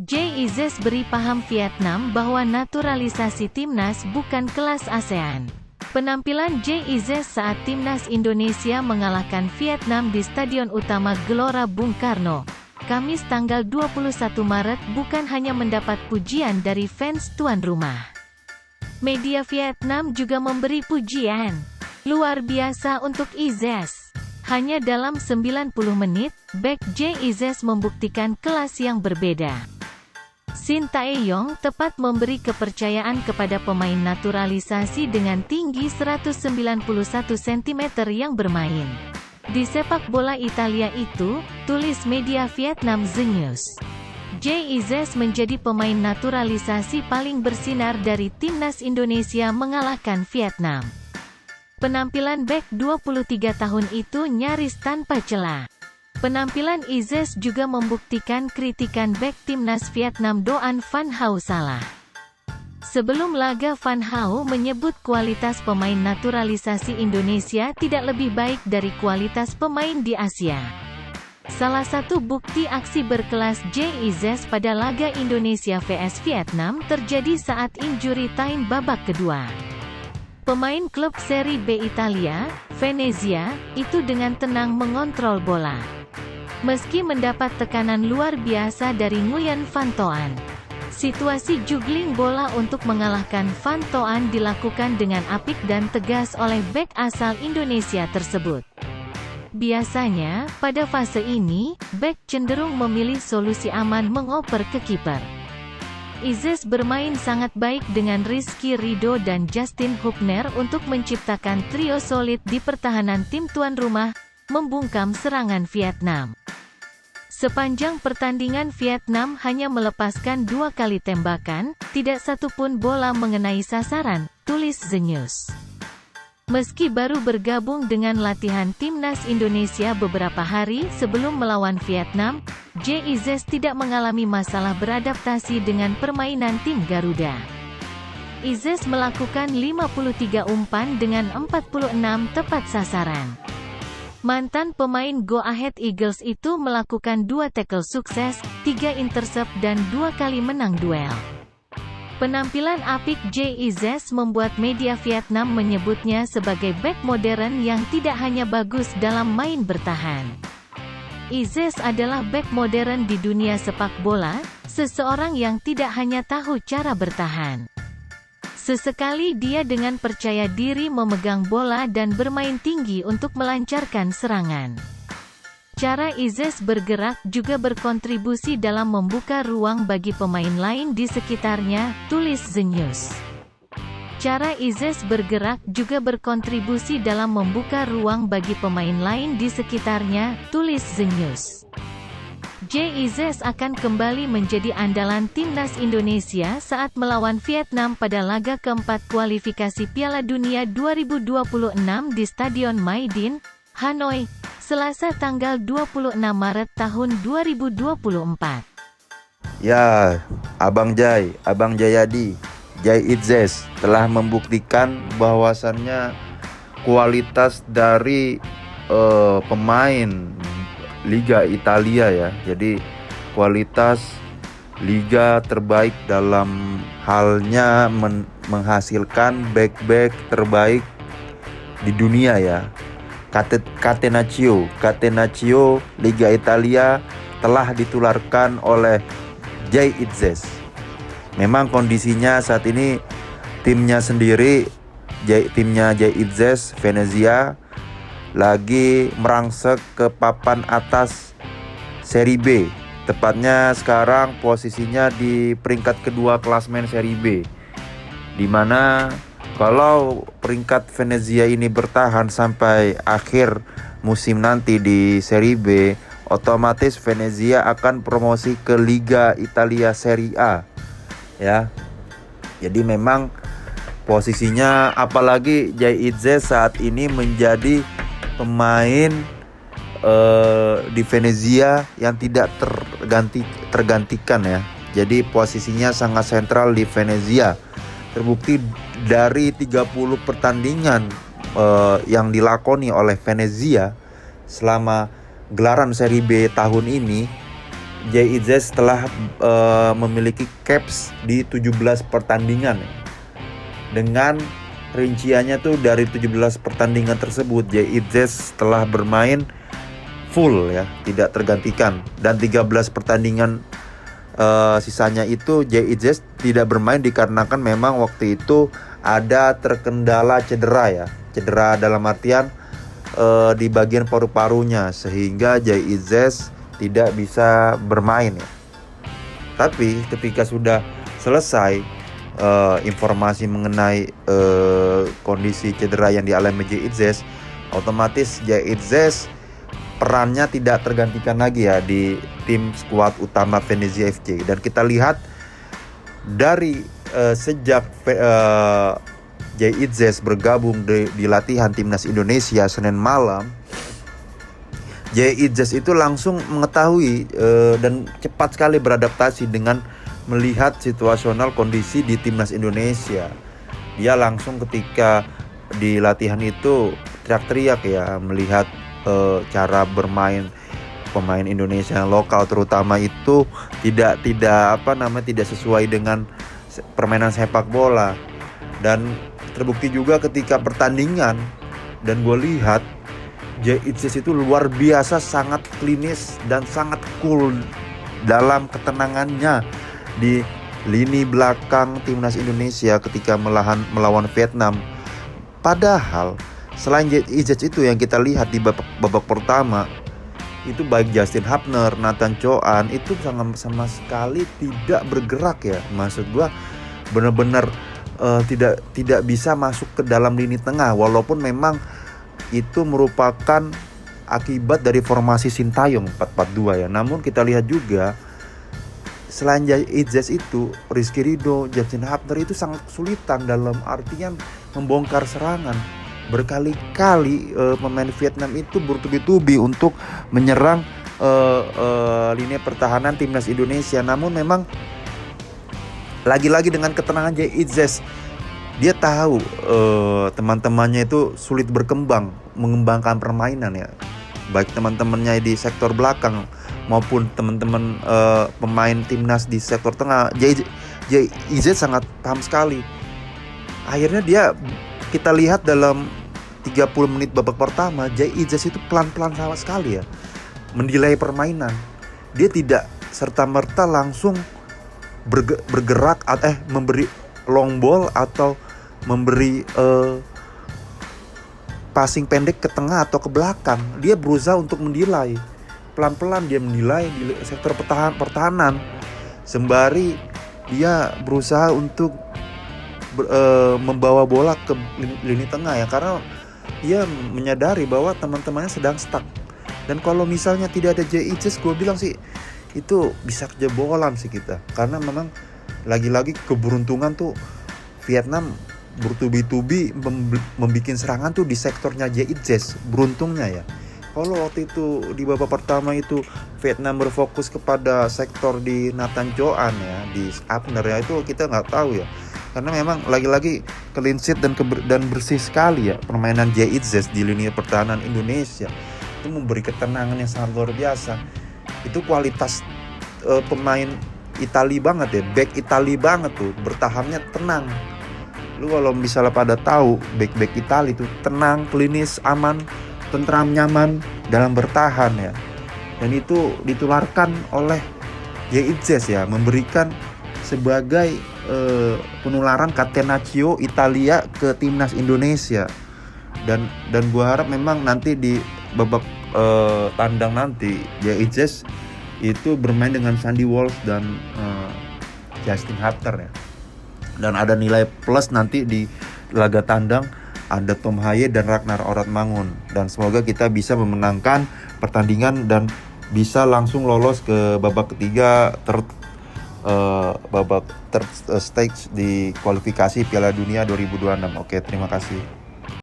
JIZ beri paham Vietnam bahwa naturalisasi timnas bukan kelas ASEAN. Penampilan JIZ saat timnas Indonesia mengalahkan Vietnam di Stadion Utama Gelora Bung Karno, Kamis tanggal 21 Maret bukan hanya mendapat pujian dari fans tuan rumah. Media Vietnam juga memberi pujian luar biasa untuk Izes. Hanya dalam 90 menit, bek JIZ membuktikan kelas yang berbeda. Shin Tae-yong tepat memberi kepercayaan kepada pemain naturalisasi dengan tinggi 191 cm yang bermain di sepak bola Italia itu, tulis media Vietnam The News. JIZ menjadi pemain naturalisasi paling bersinar dari timnas Indonesia mengalahkan Vietnam. Penampilan bek 23 tahun itu nyaris tanpa celah. Penampilan Izes juga membuktikan kritikan bek timnas Vietnam Doan Van Hau salah. Sebelum laga, Van Hau menyebut kualitas pemain naturalisasi Indonesia tidak lebih baik dari kualitas pemain di Asia. Salah satu bukti aksi berkelas JIZ pada laga Indonesia vs Vietnam terjadi saat injury time babak kedua. Pemain klub Serie B Italia, Venezia, itu dengan tenang mengontrol bola. Meski mendapat tekanan luar biasa dari Nguyen Van Toan. Situasi juggling bola untuk mengalahkan Van Toan dilakukan dengan apik dan tegas oleh bek asal Indonesia tersebut. Biasanya, pada fase ini, bek cenderung memilih solusi aman mengoper ke kiper. Izes bermain sangat baik dengan Rizky Ridho dan Justin Hubner untuk menciptakan trio solid di pertahanan tim tuan rumah, membungkam serangan Vietnam. Sepanjang pertandingan Vietnam hanya melepaskan 2 kali tembakan, tidak satu pun bola mengenai sasaran, tulis The News. Meski baru bergabung dengan latihan timnas Indonesia beberapa hari sebelum melawan Vietnam, JIZ tidak mengalami masalah beradaptasi dengan permainan tim Garuda. Izes melakukan 53 umpan dengan 46 tepat sasaran. Mantan pemain Go Ahead Eagles itu melakukan 2 tackle sukses, 3 intercept dan 2 kali menang duel. Penampilan apik JIZ membuat media Vietnam menyebutnya sebagai bek modern yang tidak hanya bagus dalam main bertahan. Izes adalah bek modern di dunia sepak bola, seseorang yang tidak hanya tahu cara bertahan. Sesekali dia dengan percaya diri memegang bola dan bermain tinggi untuk melancarkan serangan. Cara Izes bergerak juga berkontribusi dalam membuka ruang bagi pemain lain di sekitarnya, tulis The News. Cara Izes bergerak juga berkontribusi dalam membuka ruang bagi pemain lain di sekitarnya, tulis The News. JIZ akan kembali menjadi andalan timnas Indonesia saat melawan Vietnam pada laga keempat kualifikasi Piala Dunia 2026 di Stadion Maidin, Hanoi, Selasa tanggal 26 Maret tahun 2024. Ya, Abang Jayadi, JIZ telah membuktikan bahwasannya kualitas dari pemain Liga Italia ya. Jadi kualitas liga terbaik dalam halnya menghasilkan bek-bek terbaik di dunia ya. Catenaccio Liga Italia telah ditularkan oleh JIZ. Memang kondisinya saat ini timnya sendiri, timnya JIZ Venezia lagi merangsek ke papan atas Serie B. Tepatnya sekarang posisinya di peringkat kedua klasmen Serie B. Dimana kalau peringkat Venezia ini bertahan sampai akhir musim nanti di Serie B, otomatis Venezia akan promosi ke Liga Italia Serie A. Ya. Jadi memang posisinya, apalagi JIZ saat ini menjadi pemain di Venezia yang tidak tergantikan ya. Jadi posisinya sangat sentral di Venezia. Terbukti dari 30 pertandingan yang dilakoni oleh Venezia selama gelaran Serie B tahun ini, JIZ telah memiliki caps di 17 pertandingan ya. Dengan rinciannya tuh dari 17 pertandingan tersebut JIZ telah bermain full ya, tidak tergantikan, dan 13 pertandingan sisanya itu JIZ tidak bermain dikarenakan memang waktu itu ada terkendala cedera ya. Cedera dalam artian di bagian paru-parunya sehingga JIZ tidak bisa bermain ya. Tapi ketika sudah selesai informasi mengenai kondisi cedera yang dialami JIZ, otomatis JIZ perannya tidak tergantikan lagi ya di tim skuad utama Venezia FC. Dan kita lihat dari sejak JIZ bergabung di latihan timnas Indonesia Senin malam, JIZ itu langsung mengetahui dan cepat sekali beradaptasi dengan melihat situasional kondisi di timnas Indonesia. Dia langsung ketika di latihan itu teriak-teriak ya, melihat cara bermain pemain Indonesia yang lokal terutama itu tidak sesuai dengan permainan sepak bola. Dan terbukti juga ketika pertandingan, dan gue lihat JIZ itu luar biasa sangat klinis dan sangat cool dalam ketenangannya di lini belakang timnas Indonesia ketika melawan Vietnam. Padahal selain JIZ itu yang kita lihat di babak pertama itu baik Justin Hapner, Nathan Choan itu sama sekali tidak bergerak ya. Maksud gua benar-benar tidak bisa masuk ke dalam lini tengah, walaupun memang itu merupakan akibat dari formasi Sintayong 4-4-2 ya. Namun kita lihat juga selain JIZ itu Rizky Ridho, Justin Hapner itu sangat kesulitan dalam artian membongkar serangan. Berkali-kali pemain Vietnam itu bertubi-tubi untuk menyerang lini pertahanan timnas Indonesia. Namun memang lagi-lagi dengan ketenangan JIZ, dia tahu teman-temannya itu sulit mengembangkan permainan ya. Baik teman-temannya di sektor belakang maupun teman-teman pemain timnas di sektor tengah. JIZ sangat paham sekali. Akhirnya kita lihat dalam 30 menit babak pertama, JIZ itu pelan-pelan sama sekali ya mendelay permainan. Dia tidak serta-merta langsung bergerak memberi long ball atau memberi passing pendek ke tengah atau ke belakang. Dia berusaha untuk mendelay. Pelan-pelan dia mendelay di sektor pertahanan. Sembari dia berusaha untuk membawa bola ke lini tengah ya, karena dia menyadari bahwa teman-temannya sedang stuck. Dan kalau misalnya tidak ada JIZ, gue bilang sih itu bisa kejebolan sih kita, karena memang lagi-lagi keberuntungan tuh Vietnam bertubi-tubi membuat serangan tuh di sektornya JIZ. Beruntungnya ya, kalau waktu itu di babak pertama itu Vietnam berfokus kepada sektor di Nathan Choan ya, di Abner ya, itu kita nggak tahu ya, karena memang lagi-lagi clean sheet dan bersih sekali ya permainan JIZ di lini pertahanan Indonesia. Itu memberi ketenangan yang sangat luar biasa. Itu kualitas pemain Itali banget ya, back Itali banget tuh, bertahannya tenang. Lu kalau misalnya pada tahu back Itali itu tenang, klinis, aman, tentram, nyaman dalam bertahan ya. Dan itu ditularkan oleh JIZ ya, memberikan sebagai penularan Catenaccio Italia ke timnas Indonesia. Dan gua harap memang nanti di babak tandang nanti JIZ itu bermain dengan Sandy Walsh dan Justin Hapner ya. Dan ada nilai plus nanti di laga tandang ada Tom Haye dan Ragnar Oratmangun. Dan semoga kita bisa memenangkan pertandingan dan bisa langsung lolos ke babak ketiga third stage di kualifikasi Piala Dunia 2026. Oke, terima kasih.